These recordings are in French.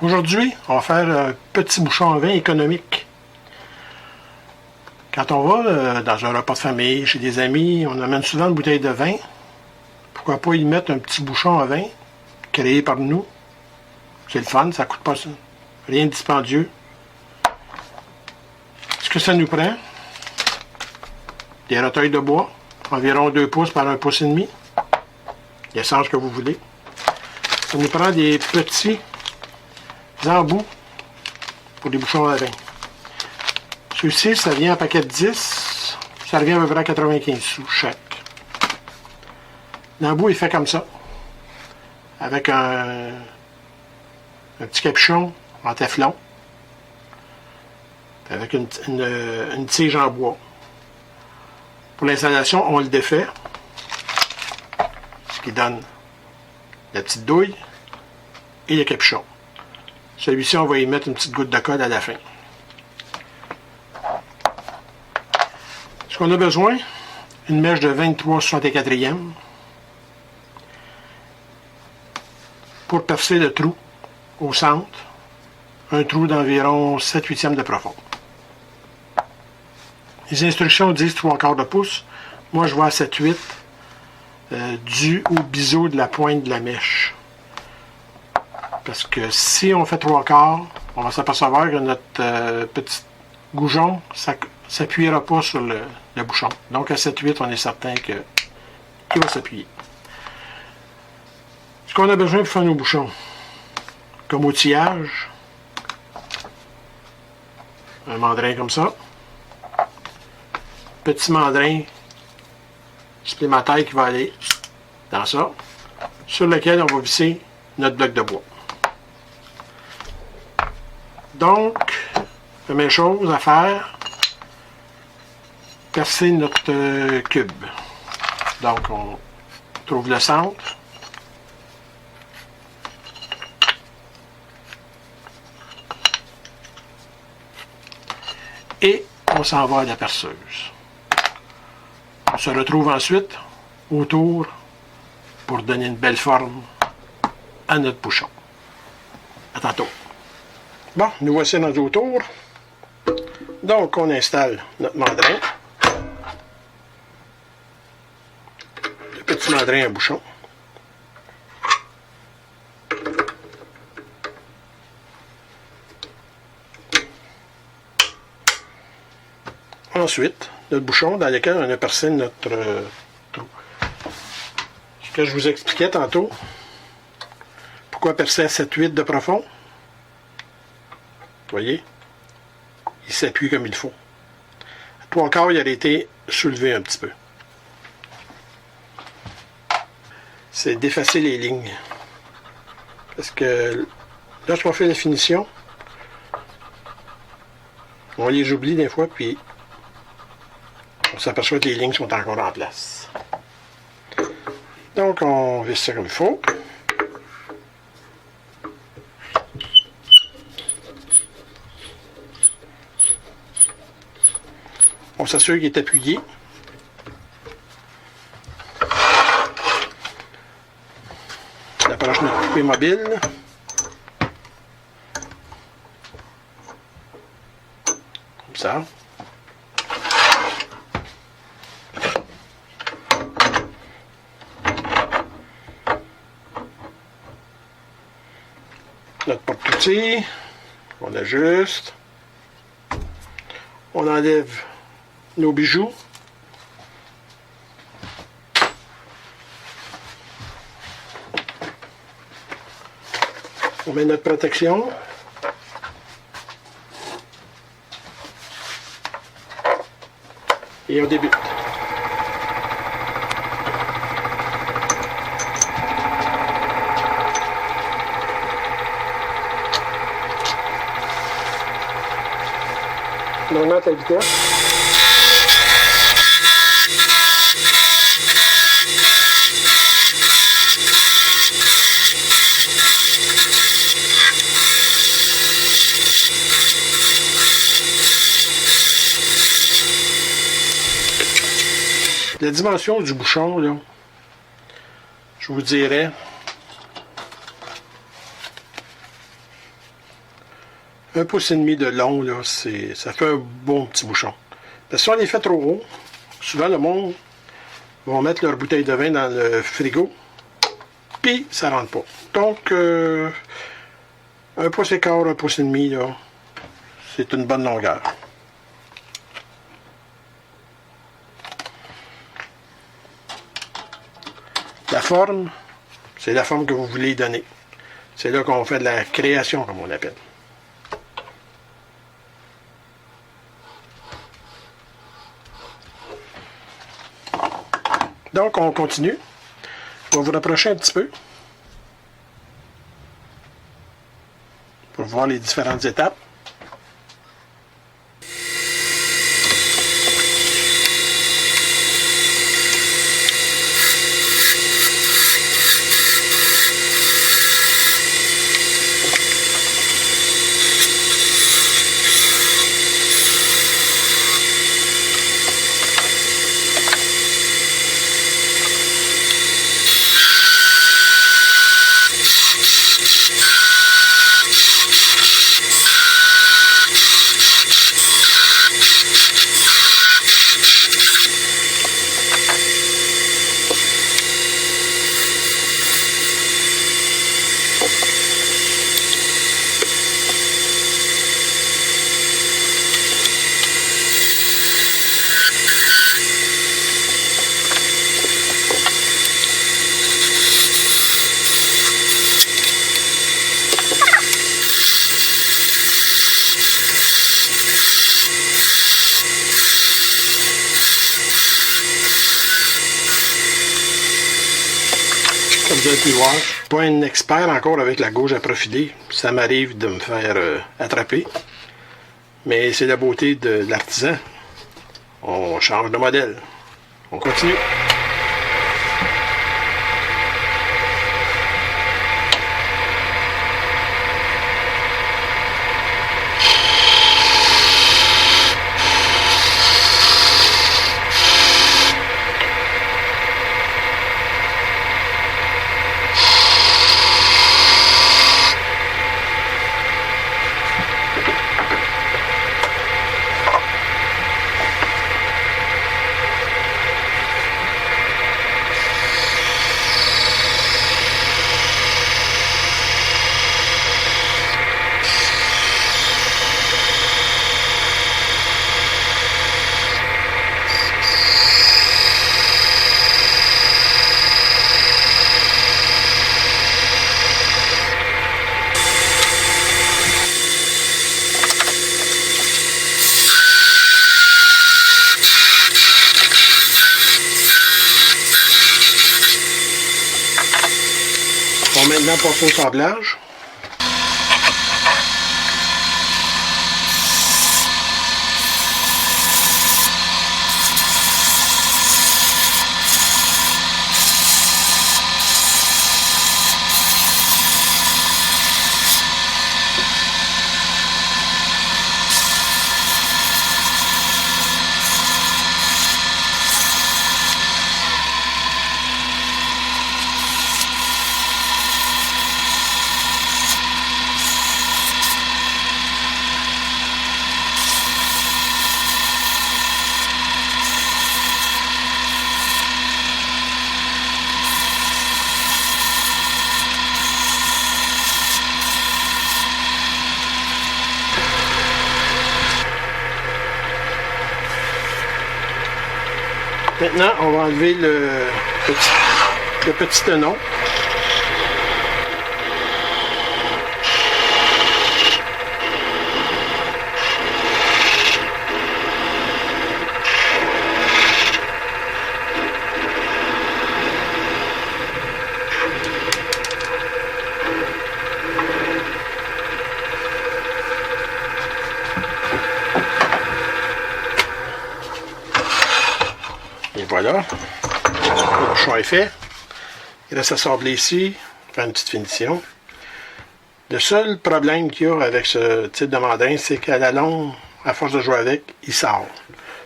Aujourd'hui, on va faire un petit bouchon à vin économique. Quand on va dans un repas de famille, chez des amis, on amène souvent une bouteille de vin. Pourquoi pas y mettre un petit bouchon à vin, créé par nous. C'est le fun, ça coûte pas rien de dispendieux. Ce que ça nous prend, des roteuils de bois, environ 2 pouces par 1 pouce et demi. L'essence que vous voulez. Ça nous prend des petits embouts pour des bouchons à vin. Celui-ci, ça vient en paquet de 10. Ça revient à peu près à 95 sous chaque. L'embout est fait comme ça. Avec un petit capuchon en téflon. Avec une tige en bois. Pour l'installation, on le défait. Ce qui donne la petite douille et le capuchon. Celui-ci, on va y mettre une petite goutte de colle à la fin. Ce qu'on a besoin, une mèche de 23/64e pour percer le trou au centre, un trou d'environ 7/8 de profond. Les instructions disent 3/4 de pouce. Moi, je vois à 7/8 dû au biseau de la pointe de la mèche. Parce que si on fait 3/4, on va s'apercevoir que notre petit goujon ne s'appuiera pas sur le bouchon. Donc à 7/8, on est certain qu'il va s'appuyer. Ce qu'on a besoin pour faire nos bouchons, comme outillage, un mandrin comme ça, petit mandrin supplémentaire qui va aller dans ça, sur lequel on va visser notre bloc de bois. Donc, la même chose à faire, percer notre cube. Donc, on trouve le centre. Et on s'en va à la perceuse. On se retrouve ensuite autour pour donner une belle forme à notre bouchon. À tantôt. Bon, nous voici dans le tour. Donc, on installe notre mandrin. Le petit mandrin à bouchon. Ensuite, notre bouchon dans lequel on a percé notre trou. Ce que je vous expliquais tantôt. Pourquoi percer à 7/8 de profond? Vous voyez? Il s'appuie comme il faut. À 3/4, il aurait été soulevé un petit peu. C'est d'effacer les lignes. Parce que lorsqu'on fait la finition, on les oublie des fois, puis on s'aperçoit que les lignes sont encore en place. Donc, on visse ça comme il faut. On s'assure qu'il est appuyé. On approche notre coupé mobile. Comme ça. Notre porte-outil. On ajuste. On enlève nos bijoux. On met notre protection. Et on débute. On augmente la vitesse. La dimension du bouchon, là, je vous dirais pouce et demi de long, là, ça fait un bon petit bouchon. Parce que si on les fait trop haut, souvent le monde va mettre leur bouteille de vin dans le frigo, puis ça rentre pas. Donc, 1 pouce et quart, 1 pouce et demi, là, c'est une bonne longueur. La forme, c'est la forme que vous voulez donner. C'est là qu'on fait de la création, comme on appelle. Donc, on continue. On va vous rapprocher un petit peu pour voir les différentes étapes. Comme vous avez pu voir, je ne suis pas un expert encore avec la gauche à profiler. Ça m'arrive de me faire attraper. Mais c'est la beauté de l'artisan. On change de modèle. On continue. On va maintenant passer au sablage. Maintenant, on va enlever le petit tenon. Et voilà, le bouchon est fait. Il reste à sabler ici, faire une petite finition. Le seul problème qu'il y a avec ce type de mandrin, c'est qu'à la longue, à force de jouer avec, il sort.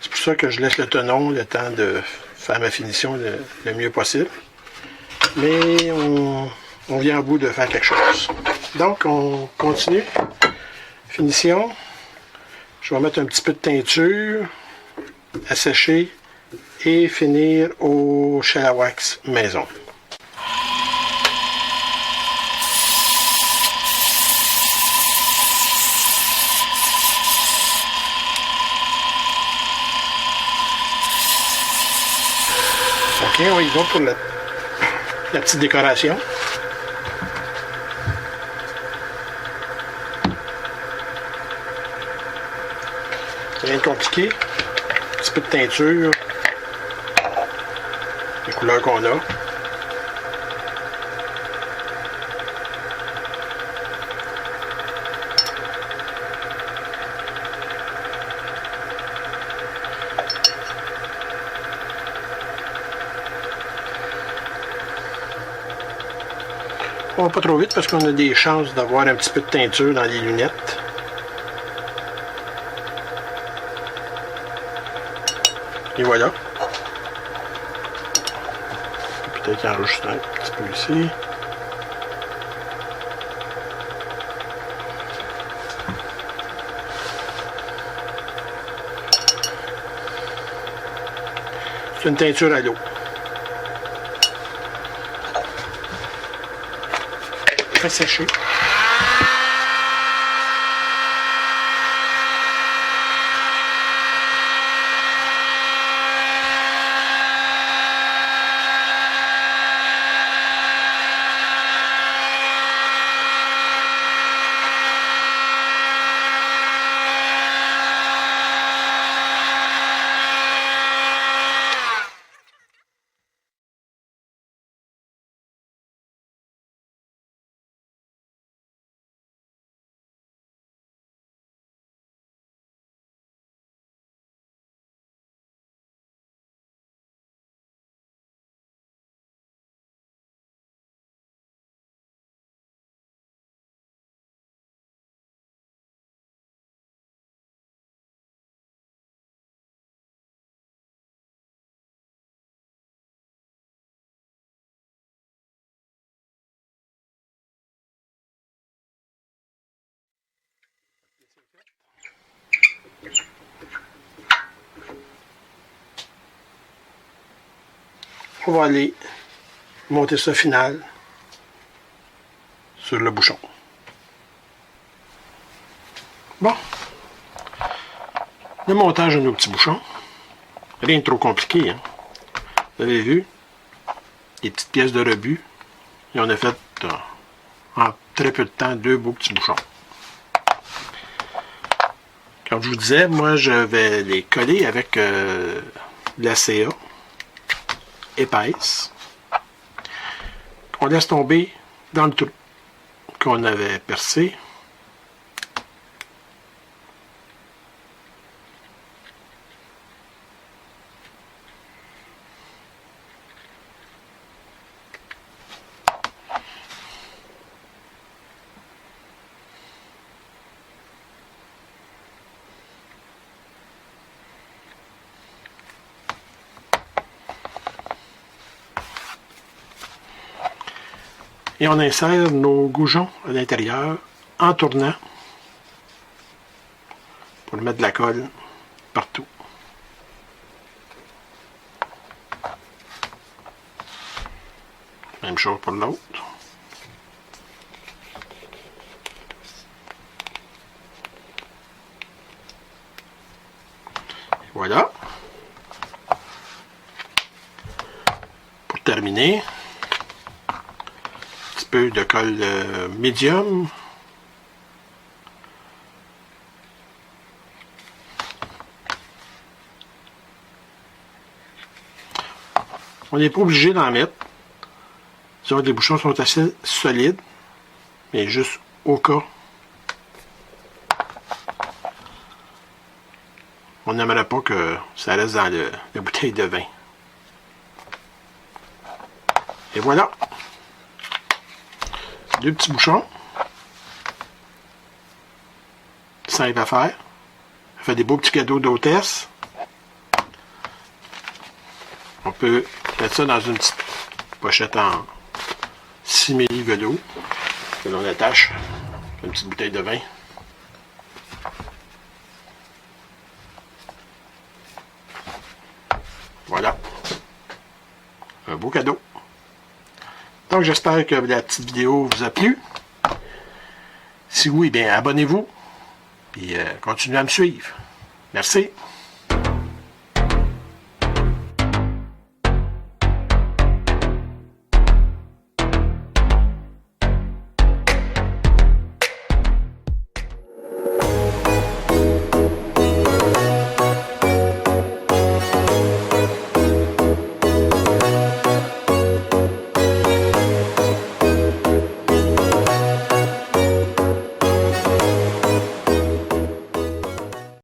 C'est pour ça que je laisse le tenon le temps de faire ma finition le mieux possible. Mais on vient au bout de faire quelque chose. Donc, on continue. Finition. Je vais mettre un petit peu de teinture à sécher et finir au Shellac Wax maison. Ok, on y va pour la petite décoration. Rien de compliqué. Un petit peu de teinture. Les couleurs qu'on a. On va pas trop vite parce qu'on a des chances d'avoir un petit peu de teinture dans les lunettes. Et voilà. Peut-être enregistrer un petit peu ici. C'est une teinture à l'eau. Très séché. On va aller monter ça final sur le bouchon. Bon. Le montage de nos petits bouchons. Rien de trop compliqué, hein. Vous avez vu? Des petites pièces de rebut. Et on a fait en très peu de temps 2 beaux petits bouchons. Comme je vous disais, moi je vais les coller avec de la CA épaisse. On laisse tomber dans le trou qu'on avait percé. Et on insère nos goujons à l'intérieur en tournant pour mettre de la colle partout. Même chose pour l'autre. Voilà. Pour terminer, peu de colle médium. On n'est pas obligé d'en mettre. Disons que les bouchons sont assez solides, mais juste au cas. On n'aimerait pas que ça reste dans la bouteille de vin. Et voilà. 2 petits bouchons. Simple à faire. Ça fait des beaux petits cadeaux d'hôtesse. On peut mettre ça dans une petite pochette en simili velours que l'on attache à une petite bouteille de vin. beau cadeau. Donc, j'espère que la petite vidéo vous a plu. Si oui, bien, abonnez-vous. Puis, continuez à me suivre. Merci.